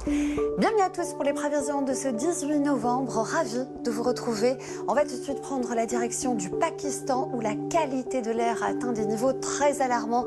Bienvenue à tous pour les prévisions de ce 18 novembre. Ravi de vous retrouver. On va tout de suite prendre la direction du Pakistan où la qualité de l'air a atteint des niveaux très alarmants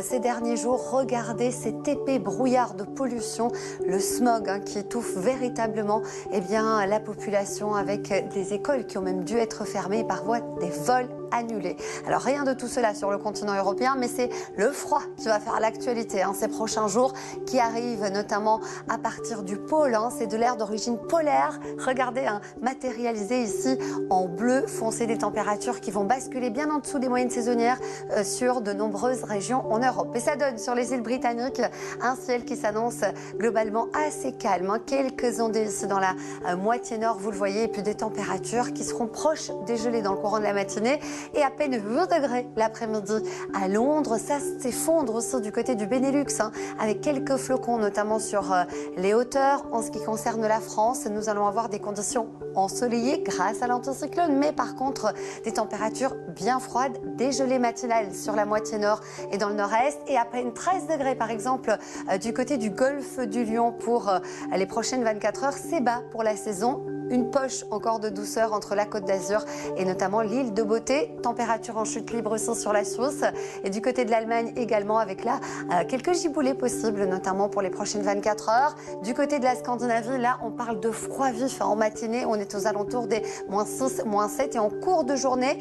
ces derniers jours. Regardez cet épais brouillard de pollution, le smog qui étouffe véritablement la population, avec des écoles qui ont même dû être fermées, par voie des vols annulés. Alors rien de tout cela sur le continent européen, mais c'est le froid qui va faire l'actualité ces prochains jours, qui arrive notamment à partir du pôle. C'est de l'air d'origine polaire. Regardez, matérialisé ici en bleu foncé, des températures qui vont basculer bien en dessous des moyennes saisonnières sur de nombreuses régions en Europe. Et ça donne sur les îles britanniques un ciel qui s'annonce globalement assez calme. Quelques ondées ici dans la moitié nord, vous le voyez, et puis des températures qui seront proches des gelées dans le courant de la matinée, et à peine 8 degrés l'après-midi à Londres. Ça s'effondre aussi du côté du Benelux, avec quelques flocons notamment sur les hauteurs. En ce qui concerne la France, nous allons avoir des conditions ensoleillées grâce à l'anticyclone, mais par contre des températures bien froides, des gelées matinales sur la moitié nord et dans le nord-est, et à peine 13 degrés par exemple du côté du golfe du Lion pour les prochaines 24 heures. C'est bas pour la saison. Une poche encore de douceur entre la Côte d'Azur et notamment l'île de Beauté. Température en chute libre aussi sur la Suisse. Et du côté de l'Allemagne également, avec là quelques giboulées possibles, notamment pour les prochaines 24 heures. Du côté de la Scandinavie, là on parle de froid vif. En matinée, on est aux alentours des -6, -7. Et en cours de journée,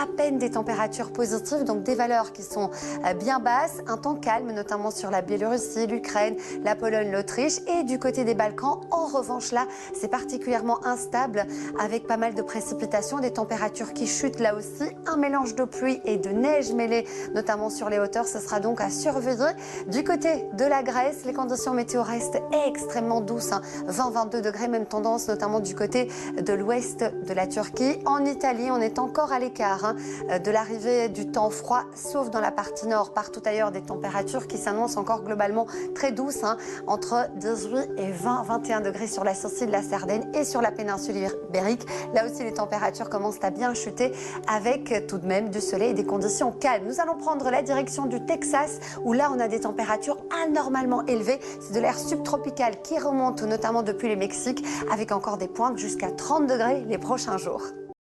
à peine des températures positives. Donc des valeurs qui sont bien basses. Un temps calme, notamment sur la Biélorussie, l'Ukraine, la Pologne, l'Autriche. Et du côté des Balkans, en revanche, là, c'est particulièrement instable, avec pas mal de précipitations, des températures qui chutent là aussi, un mélange de pluie et de neige mêlée, notamment sur les hauteurs. Ce sera donc à surveiller. Du côté de la Grèce, les conditions météo restent extrêmement douces, 20-22 degrés, même tendance notamment du côté de l'ouest de la Turquie. En Italie, on est encore à l'écart de l'arrivée du temps froid, sauf dans la partie nord. Partout ailleurs, des températures qui s'annoncent encore globalement très douces, entre 18 et 20-21 degrés sur la Sicile, la Sardaigne et sur la péninsule ibérique. Là aussi, les températures commencent à bien chuter, avec tout de même du soleil et des conditions calmes. Nous allons prendre la direction du Texas, où là on a des températures anormalement élevées. C'est de l'air subtropical qui remonte notamment depuis le Mexique, avec encore des pointes jusqu'à 30 degrés les prochains jours.